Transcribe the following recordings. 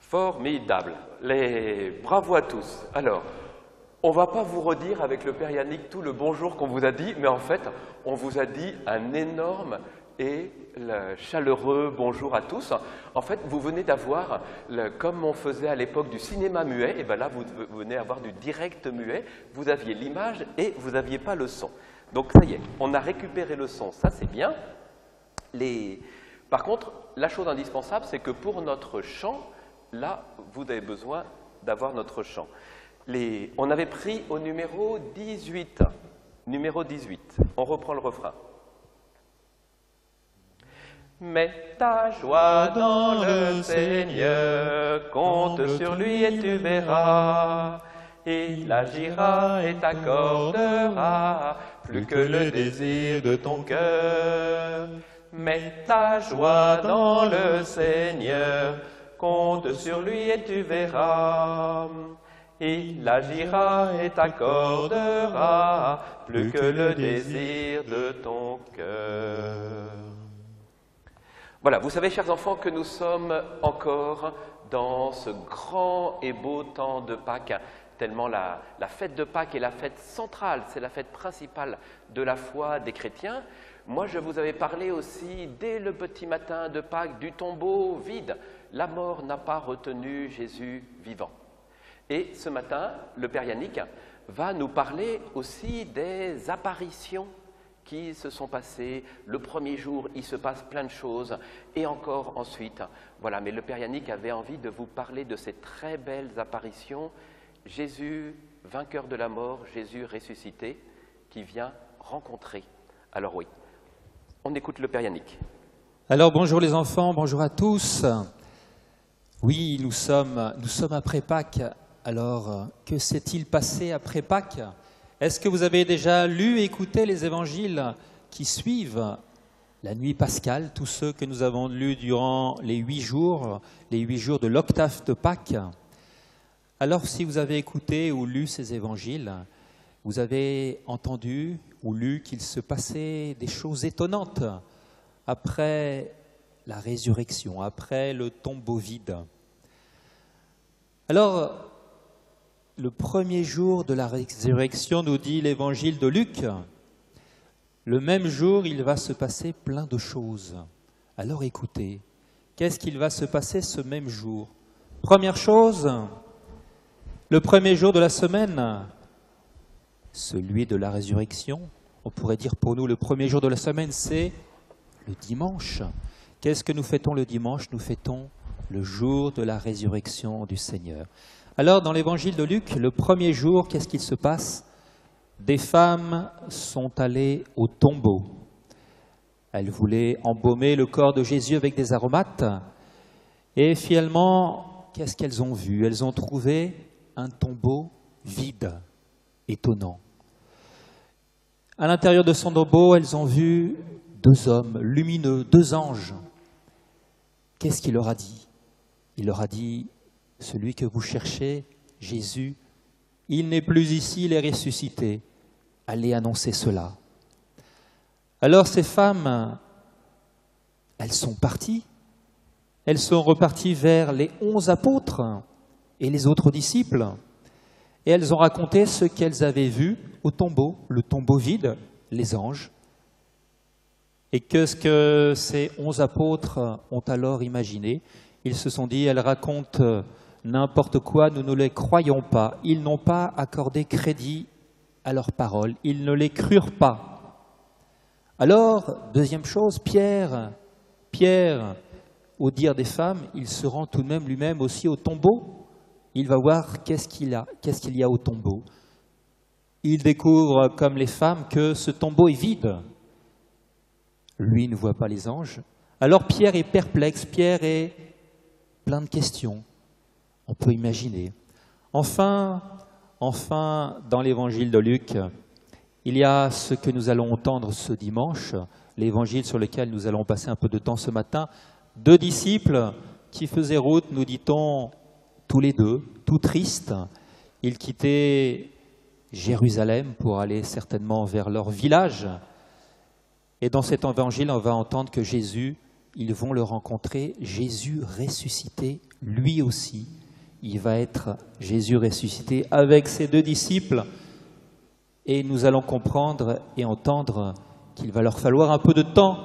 Formidable. Bravo à tous. Alors, on ne va pas vous redire avec le Père Yannick tout le bonjour qu'on vous a dit, mais en fait, on vous a dit un énorme et chaleureux bonjour à tous. En fait, vous venez d'avoir, comme on faisait à l'époque du cinéma muet, et bien là, vous venez avoir du direct muet. Vous aviez l'image et vous n'aviez pas le son. Donc ça y est, on a récupéré le son, ça c'est bien. Par contre, la chose indispensable, c'est que pour notre chant, là, vous avez besoin d'avoir notre chant. On avait pris au numéro 18. Numéro 18. On reprend le refrain. Mets ta joie dans le Seigneur, compte sur lui et tu verras. Il agira et t'accordera plus que le désir de ton cœur. Mets ta joie dans le Seigneur, compte sur lui et tu verras. Il agira et t'accordera plus que le désir de ton cœur. Voilà, vous savez, chers enfants, que nous sommes encore dans ce grand et beau temps de Pâques, tellement la fête de Pâques est la fête centrale, c'est la fête principale de la foi des chrétiens. Moi, je vous avais parlé aussi, dès le petit matin de Pâques, du tombeau vide. La mort n'a pas retenu Jésus vivant. Et ce matin, le Père Yannick va nous parler aussi des apparitions qui se sont passées. Le premier jour, il se passe plein de choses, et encore ensuite. Voilà, mais le Père Yannick avait envie de vous parler de ces très belles apparitions. Jésus, vainqueur de la mort, Jésus ressuscité, qui vient rencontrer. Alors oui, on écoute le Père Yannick. Alors bonjour les enfants, bonjour à tous. Oui, nous sommes après Pâques. Alors, que s'est-il passé après Pâques? Est-ce que vous avez déjà lu et écouté les évangiles qui suivent la nuit pascale, tous ceux que nous avons lus durant les 8 jours de l'octave de Pâques? Alors, si vous avez écouté ou lu ces évangiles, vous avez entendu ou lu qu'il se passait des choses étonnantes après la résurrection, après le tombeau vide. Alors, le premier jour de la résurrection, nous dit l'évangile de Luc, le même jour, il va se passer plein de choses. Alors écoutez, qu'est-ce qu'il va se passer ce même jour? Première chose, le premier jour de la semaine, celui de la résurrection, on pourrait dire pour nous le premier jour de la semaine, c'est le dimanche. Qu'est-ce que nous fêtons le dimanche? Nous fêtons le jour de la résurrection du Seigneur. Alors, dans l'évangile de Luc, le premier jour, qu'est-ce qu'il se passe? Des femmes sont allées au tombeau. Elles voulaient embaumer le corps de Jésus avec des aromates. Et finalement, qu'est-ce qu'elles ont vu? Elles ont trouvé un tombeau vide, étonnant. À l'intérieur de son tombeau, elles ont vu 2 hommes lumineux, 2 anges. Qu'est-ce qu'il leur a dit? Il leur a dit: celui que vous cherchez, Jésus, il n'est plus ici, il est ressuscité. Allez annoncer cela. Alors ces femmes, elles sont parties. Elles sont reparties vers les 11 apôtres et les autres disciples. Et elles ont raconté ce qu'elles avaient vu au tombeau, le tombeau vide, les anges. Et qu'est-ce que ces 11 apôtres ont alors imaginé? Ils se sont dit, elles racontent n'importe quoi, nous ne les croyons pas. Ils n'ont pas accordé crédit à leurs paroles, ils ne les crurent pas. Alors, deuxième chose, Pierre, au dire des femmes, il se rend tout de même lui-même aussi au tombeau. Il va voir qu'est-ce qu'il y a au tombeau. Il découvre, comme les femmes, que ce tombeau est vide. Lui ne voit pas les anges. Alors Pierre est perplexe, Pierre est plein de questions. On peut imaginer. Enfin, dans l'évangile de Luc, il y a ce que nous allons entendre ce dimanche, l'évangile sur lequel nous allons passer un peu de temps ce matin. 2 disciples qui faisaient route, nous dit-on, tous les 2, tout tristes. Ils quittaient Jérusalem pour aller certainement vers leur village. Et dans cet évangile, on va entendre que Jésus, ils vont le rencontrer, Jésus ressuscité, lui aussi. Il va être Jésus ressuscité avec ses 2 disciples. Et nous allons comprendre et entendre qu'il va leur falloir un peu de temps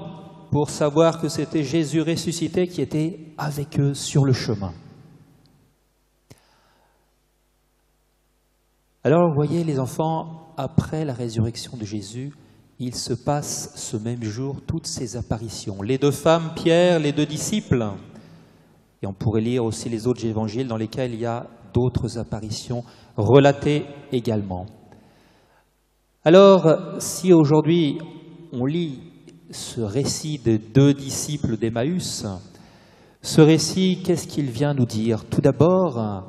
pour savoir que c'était Jésus ressuscité qui était avec eux sur le chemin. Alors, vous voyez, les enfants, après la résurrection de Jésus, il se passe ce même jour toutes ces apparitions. Les 2 femmes, Pierre, les 2 disciples. Et on pourrait lire aussi les autres évangiles dans lesquels il y a d'autres apparitions relatées également. Alors, si aujourd'hui on lit ce récit de 2 disciples d'Emmaüs, ce récit, qu'est-ce qu'il vient nous dire? Tout d'abord,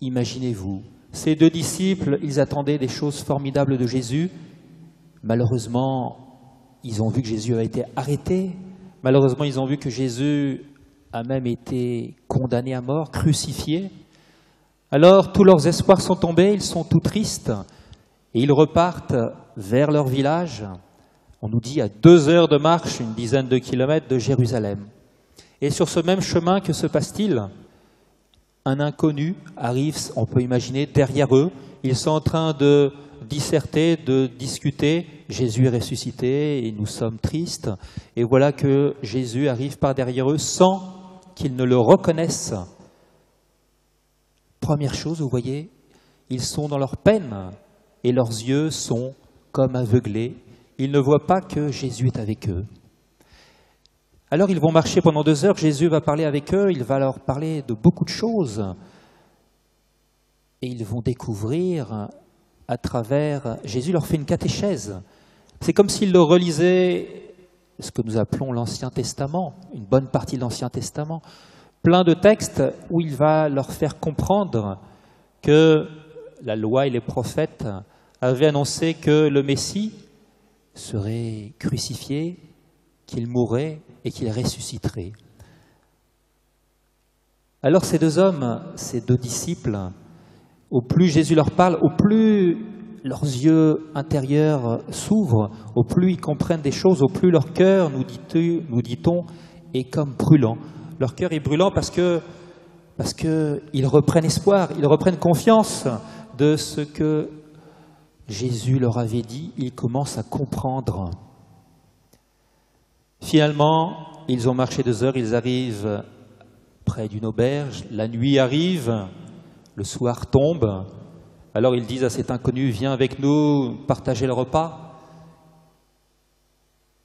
imaginez-vous, ces 2 disciples, ils attendaient des choses formidables de Jésus. Malheureusement, ils ont vu que Jésus avait été arrêté. Malheureusement, ils ont vu que Jésus a même été condamné à mort, crucifié. Alors, tous leurs espoirs sont tombés, ils sont tout tristes. Et ils repartent vers leur village, on nous dit à 2 heures de marche, une dizaine de kilomètres de Jérusalem. Et sur ce même chemin, que se passe-t-il? Un inconnu arrive, on peut imaginer, derrière eux. Ils sont en train de disserter, de discuter. Jésus est ressuscité et nous sommes tristes. Et voilà que Jésus arrive par derrière eux sans qu'ils ne le reconnaissent. Première chose, vous voyez, ils sont dans leur peine. Et leurs yeux sont comme aveuglés. Ils ne voient pas que Jésus est avec eux. Alors ils vont marcher pendant 2 heures, Jésus va parler avec eux, il va leur parler de beaucoup de choses. Et ils vont découvrir à travers... Jésus leur fait une catéchèse. C'est comme s'il leur relisait ce que nous appelons l'Ancien Testament, une bonne partie de l'Ancien Testament. Plein de textes où il va leur faire comprendre que la loi et les prophètes avaient annoncé que le Messie serait crucifié, qu'il mourrait et qu'il ressusciterait. Alors ces 2 hommes, ces 2 disciples, au plus Jésus leur parle, au plus leurs yeux intérieurs s'ouvrent, au plus ils comprennent des choses, au plus leur cœur, nous dit-on, est comme brûlant. Leur cœur est brûlant parce qu'ils reprennent espoir, ils reprennent confiance de ce que Jésus leur avait dit, ils commencent à comprendre. Finalement, ils ont marché 2 heures, ils arrivent près d'une auberge, la nuit arrive, le soir tombe, alors ils disent à cet inconnu, viens avec nous partager le repas.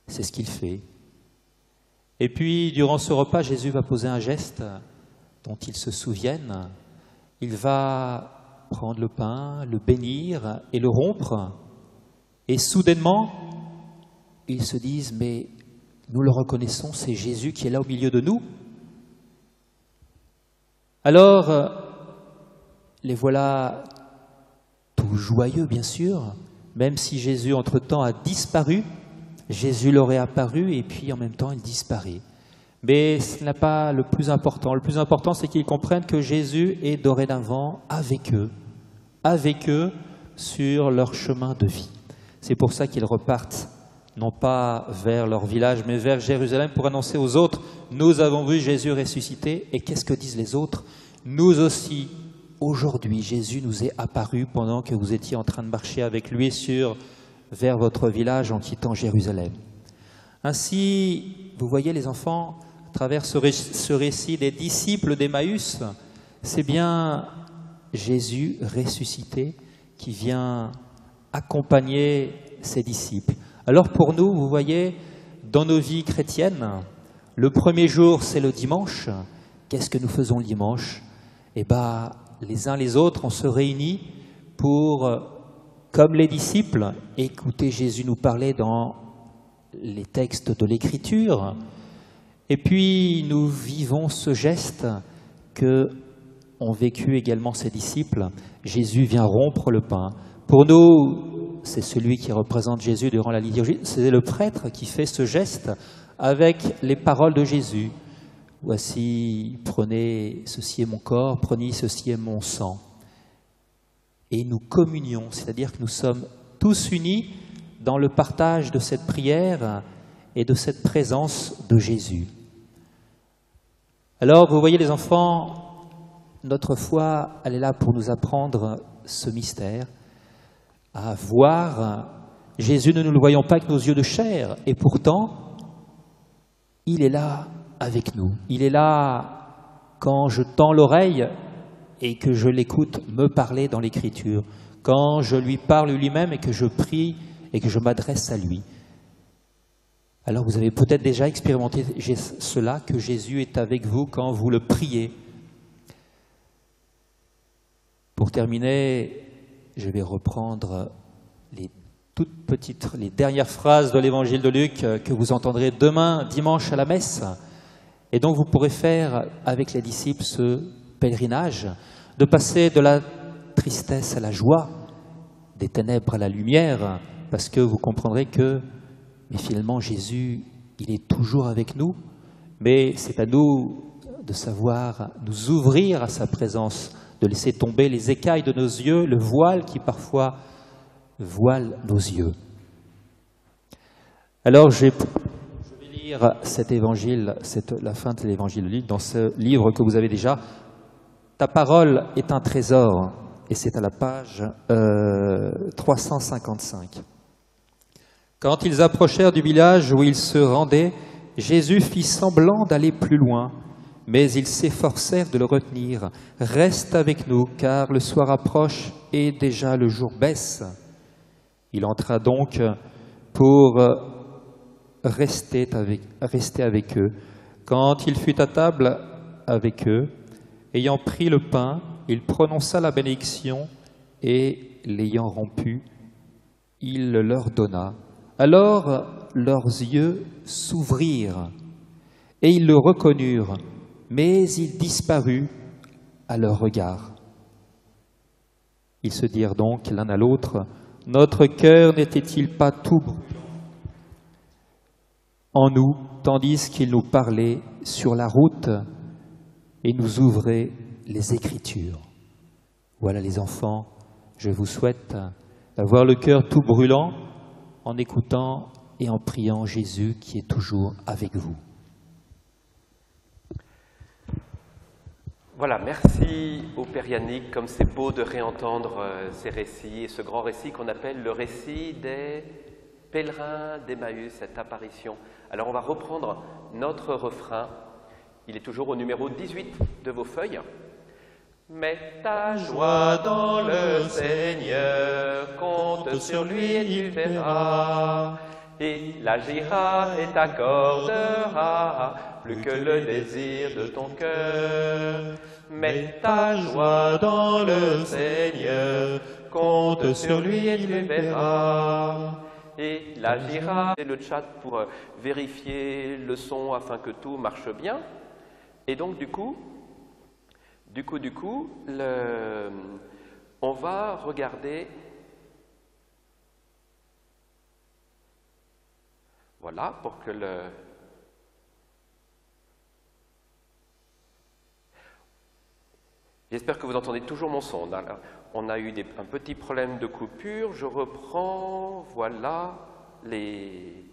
C'est ce qu'il fait. Et puis, durant ce repas, Jésus va poser un geste dont ils se souviennent. Il va prendre le pain, le bénir et le rompre. Et soudainement, ils se disent, mais nous le reconnaissons, c'est Jésus qui est là au milieu de nous. Alors, les voilà tout joyeux, bien sûr, même si Jésus, entre-temps, a disparu. Jésus leur est apparu et puis, en même temps, il disparaît. Mais ce n'est pas le plus important. Le plus important, c'est qu'ils comprennent que Jésus est dorénavant avec eux sur leur chemin de vie. C'est pour ça qu'ils repartent, non pas vers leur village, mais vers Jérusalem pour annoncer aux autres, nous avons vu Jésus ressuscité. Et qu'est-ce que disent les autres? Nous aussi, aujourd'hui, Jésus nous est apparu pendant que vous étiez en train de marcher avec lui vers votre village en quittant Jérusalem. Ainsi, vous voyez les enfants, à travers ce récit des disciples d'Emmaüs, c'est bien Jésus ressuscité qui vient accompagner ses disciples. Alors pour nous, vous voyez, dans nos vies chrétiennes, le premier jour, c'est le dimanche. Qu'est-ce que nous faisons le dimanche? Eh bien, les uns les autres, on se réunit pour, comme les disciples, écouter Jésus nous parler dans les textes de l'Écriture. Et puis, nous vivons ce geste que ont vécu également ses disciples. Jésus vient rompre le pain. Pour nous, c'est celui qui représente Jésus durant la liturgie. C'est le prêtre qui fait ce geste avec les paroles de Jésus. Voici, prenez, ceci est mon corps, prenez, ceci est mon sang. Et nous communions, c'est-à-dire que nous sommes tous unis dans le partage de cette prière et de cette présence de Jésus. Alors, vous voyez les enfants, notre foi, elle est là pour nous apprendre ce mystère, à voir Jésus. Nous ne le voyons pas avec nos yeux de chair, et pourtant, il est là avec nous. Il est là quand je tends l'oreille et que je l'écoute me parler dans l'Écriture, quand je lui parle lui-même et que je prie et que je m'adresse à lui. Alors vous avez peut-être déjà expérimenté cela, que Jésus est avec vous quand vous le priez. Pour terminer, je vais reprendre les dernières phrases de l'évangile de Luc que vous entendrez demain, dimanche, à la messe. Et donc vous pourrez faire avec les disciples ce pèlerinage, de passer de la tristesse à la joie, des ténèbres à la lumière, parce que vous comprendrez que, mais finalement, Jésus, il est toujours avec nous, mais c'est à nous de savoir nous ouvrir à sa présence, de laisser tomber les écailles de nos yeux, le voile qui parfois voile nos yeux. Alors, je vais lire cet évangile, la fin de l'évangile de Luc, dans ce livre que vous avez déjà. Ta parole est un trésor, et c'est à la page 355. Quand ils approchèrent du village où ils se rendaient, Jésus fit semblant d'aller plus loin, mais ils s'efforcèrent de le retenir. « Reste avec nous, car le soir approche et déjà le jour baisse. » Il entra donc pour rester avec eux. Quand il fut à table avec eux, ayant pris le pain, il prononça la bénédiction et, l'ayant rompu, il le leur donna. Alors leurs yeux s'ouvrirent et ils le reconnurent, mais il disparut à leur regard. Ils se dirent donc l'un à l'autre, « Notre cœur n'était-il pas tout brûlant en nous, tandis qu'il nous parlait sur la route et nous ouvrait les Écritures ?» Voilà les enfants, je vous souhaite d'avoir le cœur tout brûlant en écoutant et en priant Jésus qui est toujours avec vous. Voilà, merci au Père Yannick, comme c'est beau de réentendre ces récits et ce grand récit qu'on appelle le récit des pèlerins d'Emmaüs, cette apparition. Alors on va reprendre notre refrain, il est toujours au numéro 18 de vos feuilles. Mets ta joie dans le Seigneur, compte sur lui et tu verras. Il agira et t'accordera plus que le désir de ton cœur. Mets ta joie dans le Seigneur, compte sur lui et tu verras. Il agira. Et le chat pour vérifier le son afin que tout marche bien. Et donc du coup, on va regarder. Voilà, pour que le... J'espère que vous entendez toujours mon son. On a eu un petit problème de coupure. Je reprends, voilà, il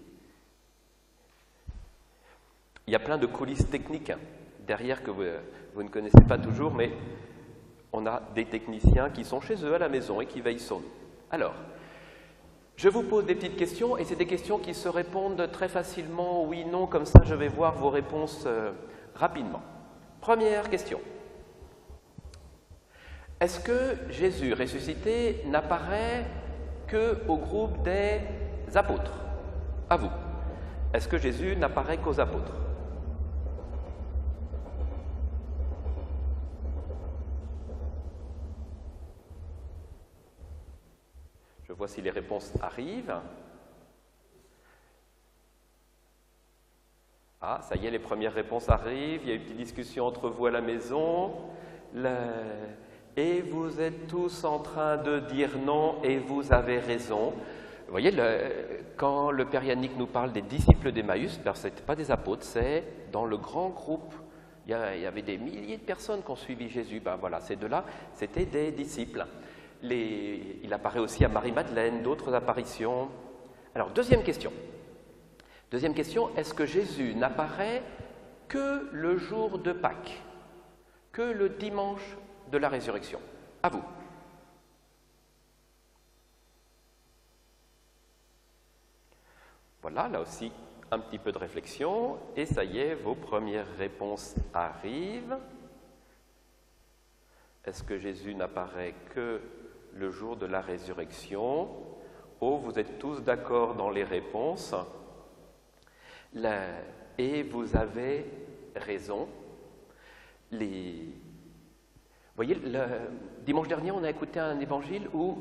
y a plein de coulisses techniques derrière que vous ne connaissez pas toujours, mais on a des techniciens qui sont chez eux à la maison et qui veillent sur nous. Alors, je vous pose des petites questions et c'est des questions qui se répondent très facilement, oui, non, comme ça je vais voir vos réponses rapidement. Première question. Est-ce que Jésus ressuscité n'apparaît qu'au groupe des apôtres? À vous. Est-ce que Jésus n'apparaît qu'aux apôtres? Je vois si les réponses arrivent. Ah, ça y est, les premières réponses arrivent. Il y a eu une petite discussion entre vous à la maison. Et vous êtes tous en train de dire non et vous avez raison. Vous voyez, quand le Père Yannick nous parle des disciples d'Emmaüs, ce n'était pas des apôtres, c'est dans le grand groupe. Il y avait des milliers de personnes qui ont suivi Jésus. Ben voilà, ces deux-là, c'était des disciples. Il apparaît aussi à Marie-Madeleine, d'autres apparitions. Alors, deuxième question. Deuxième question, est-ce que Jésus n'apparaît que le jour de Pâques, que le dimanche de la résurrection? À vous. Voilà, là aussi, un petit peu de réflexion, et ça y est, vos premières réponses arrivent. Est-ce que Jésus n'apparaît que le jour de la résurrection? Oh, vous êtes tous d'accord dans les réponses. Et vous avez raison. Vous voyez, le dimanche dernier, on a écouté un évangile où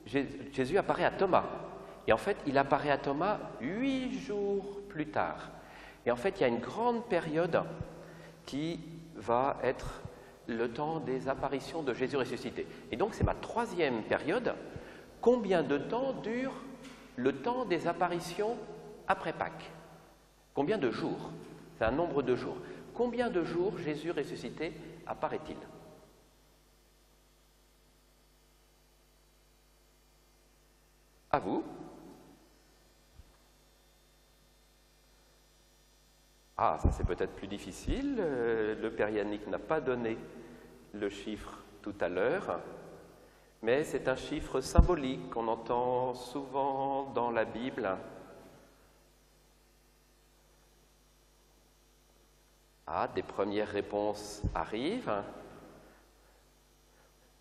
Jésus apparaît à Thomas. Et en fait, il apparaît à Thomas 8 jours plus tard. Et en fait, il y a une grande période qui va être le temps des apparitions de Jésus ressuscité. Et donc, c'est ma troisième période. Combien de temps dure le temps des apparitions après Pâques? Combien de jours? C'est un nombre de jours. Combien de jours Jésus ressuscité apparaît-il? À vous. Ah, ça c'est peut-être plus difficile. Le Père Yannick n'a pas donné le chiffre tout à l'heure, mais c'est un chiffre symbolique qu'on entend souvent dans la Bible. Ah, des premières réponses arrivent.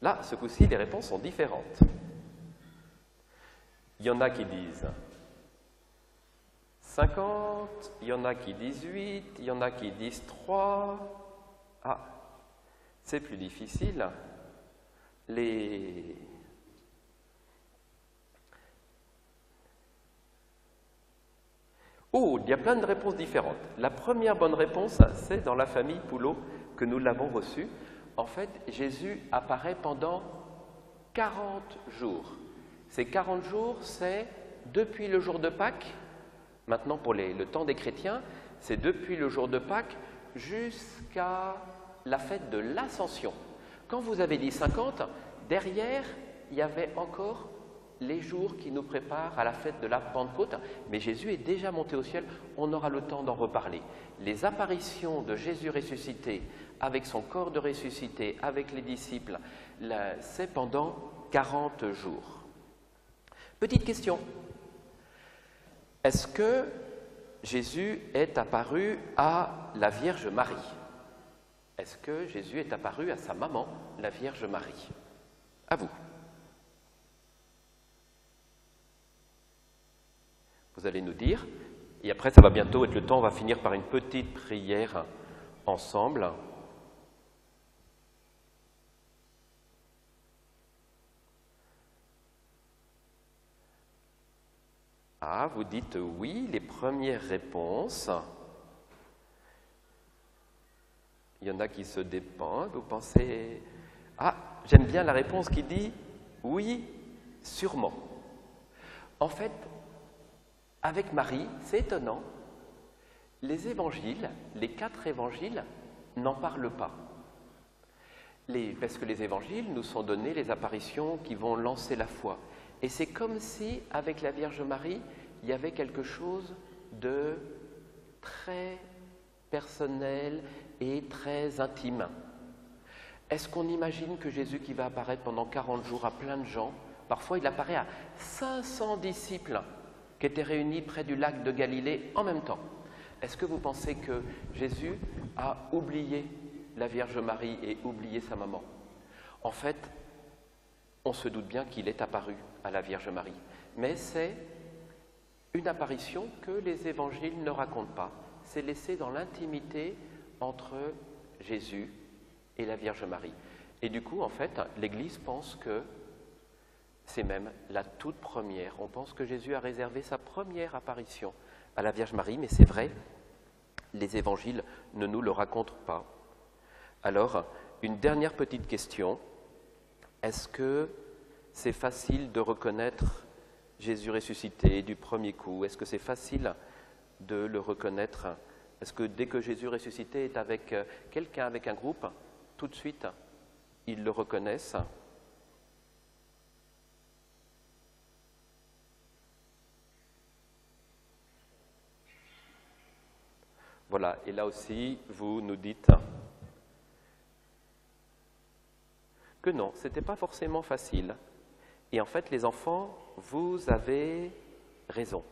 Là, ce coup-ci, les réponses sont différentes. Il y en a qui disent 50, il y en a qui disent 8, il y en a qui disent 3. Ah, c'est plus difficile. Oh, il y a plein de réponses différentes. La première bonne réponse, c'est dans la famille Poulot que nous l'avons reçue. En fait, Jésus apparaît pendant 40 jours. Ces 40 jours, c'est depuis le jour de Pâques. Maintenant, pour le temps des chrétiens, c'est depuis le jour de Pâques jusqu'à la fête de l'Ascension. Quand vous avez dit 50, derrière, il y avait encore les jours qui nous préparent à la fête de la Pentecôte. Mais Jésus est déjà monté au ciel, on aura le temps d'en reparler. Les apparitions de Jésus ressuscité, avec son corps de ressuscité, avec les disciples, c'est pendant 40 jours. Petite question. Est-ce que Jésus est apparu à la Vierge Marie? Est-ce que Jésus est apparu à sa maman, la Vierge Marie? À vous. Vous allez nous dire, et après ça va bientôt être le temps, on va finir par une petite prière ensemble. Ah, vous dites oui, les premières réponses. Il y en a qui se dépendent, vous pensez... Ah, j'aime bien la réponse qui dit oui, sûrement. En fait, avec Marie, c'est étonnant, les évangiles, les 4 évangiles, n'en parlent pas. Parce que les évangiles nous sont donnés les apparitions qui vont lancer la foi. Et c'est comme si, avec la Vierge Marie, il y avait quelque chose de très personnel et très intime. Est-ce qu'on imagine que Jésus qui va apparaître pendant 40 jours à plein de gens, parfois il apparaît à 500 disciples qui étaient réunis près du lac de Galilée en même temps. Est-ce que vous pensez que Jésus a oublié la Vierge Marie et oublié sa maman? En fait, on se doute bien qu'il est apparu à la Vierge Marie. Mais c'est une apparition que les évangiles ne racontent pas. C'est laissé dans l'intimité entre Jésus et la Vierge Marie. Et du coup, en fait, l'Église pense que c'est même la toute première. On pense que Jésus a réservé sa première apparition à la Vierge Marie, mais c'est vrai, les évangiles ne nous le racontent pas. Alors, une dernière petite question. Est-ce que c'est facile de reconnaître Jésus ressuscité du premier coup? Est-ce que c'est facile de le reconnaître? Est-ce que dès que Jésus ressuscité est avec quelqu'un, avec un groupe, tout de suite, ils le reconnaissent? Voilà, et là aussi, vous nous dites que non, ce n'était pas forcément facile. Et en fait, les enfants, vous avez raison.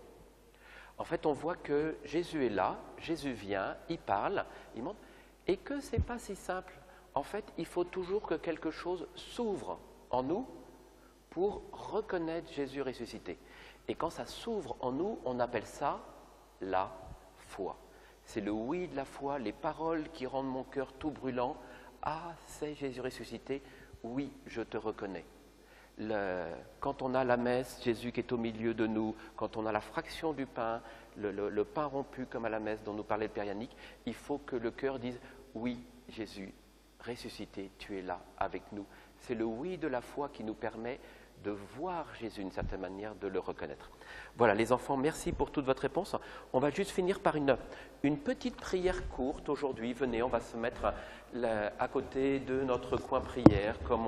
En fait, on voit que Jésus est là, Jésus vient, il parle, il montre, et que ce n'est pas si simple. En fait, il faut toujours que quelque chose s'ouvre en nous pour reconnaître Jésus ressuscité. Et quand ça s'ouvre en nous, on appelle ça la foi. C'est le oui de la foi, les paroles qui rendent mon cœur tout brûlant. Ah, c'est Jésus ressuscité, oui, je te reconnais. Quand on a la messe, Jésus qui est au milieu de nous, quand on a la fraction du pain, le pain rompu comme à la messe dont nous parlait le Père Yannick, il faut que le cœur dise « Oui, Jésus, ressuscité, tu es là avec nous ». C'est le oui de la foi qui nous permet de voir Jésus d'une certaine manière, de le reconnaître. Voilà, les enfants, merci pour toute votre réponse. On va juste finir par une petite prière courte aujourd'hui. Venez, on va se mettre à côté de notre coin prière, comme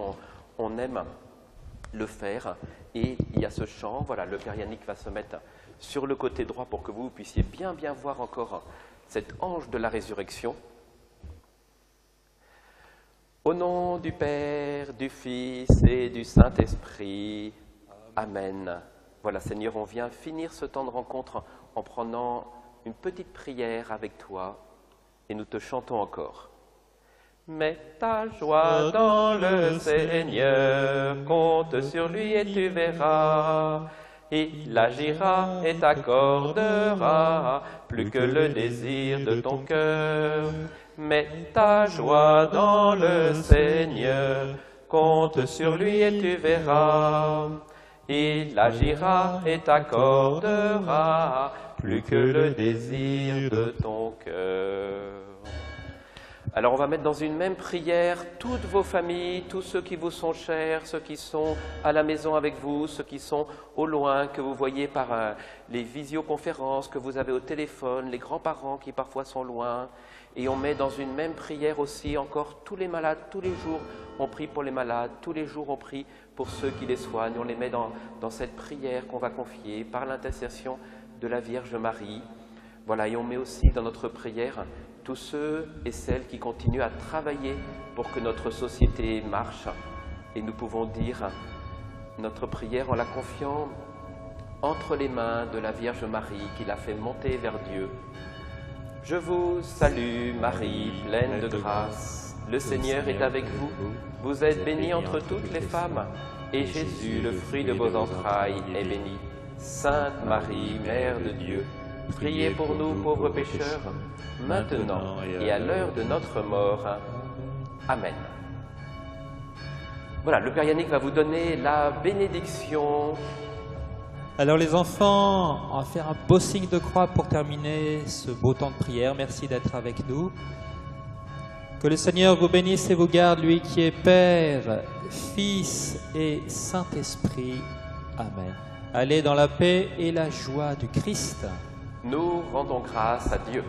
on aime le faire. Et il y a ce chant, voilà, le Père Yannick va se mettre sur le côté droit pour que vous puissiez bien voir encore cet ange de la résurrection. Au nom du Père, du Fils et du Saint-Esprit. Amen. Voilà, Seigneur, on vient finir ce temps de rencontre en prenant une petite prière avec toi et nous te chantons encore. Mets ta joie dans le Seigneur, compte sur lui et tu verras. Il agira et t'accordera plus que le désir de ton cœur. Mets ta joie dans le Seigneur, compte sur lui et tu verras. Il agira et t'accordera plus que le désir de ton cœur. Alors on va mettre dans une même prière toutes vos familles, tous ceux qui vous sont chers, ceux qui sont à la maison avec vous, ceux qui sont au loin, que vous voyez par les visioconférences, que vous avez au téléphone, les grands-parents qui parfois sont loin. Et on met dans une même prière aussi encore tous les malades, tous les jours on prie pour les malades, tous les jours on prie pour ceux qui les soignent. On les met dans cette prière qu'on va confier par l'intercession de la Vierge Marie. Voilà, et on met aussi dans notre prière tous ceux et celles qui continuent à travailler pour que notre société marche. Et nous pouvons dire notre prière en la confiant entre les mains de la Vierge Marie qui l'a fait monter vers Dieu. Je vous salue Marie, pleine de grâce, le Seigneur est avec vous. Vous êtes bénie entre toutes les femmes, et Jésus, le fruit de vos entrailles, est béni. Sainte Marie, Mère de Dieu, priez pour nous pauvres pécheurs, maintenant et à l'heure de notre mort. Amen. Voilà, le Père Yannick va vous donner la bénédiction. Alors les enfants, on va faire un beau signe de croix pour terminer ce beau temps de prière. Merci d'être avec nous. Que le Seigneur vous bénisse et vous garde, lui qui est Père, Fils et Saint-Esprit. Amen. Allez dans la paix et la joie du Christ. Nous rendons grâce à Dieu.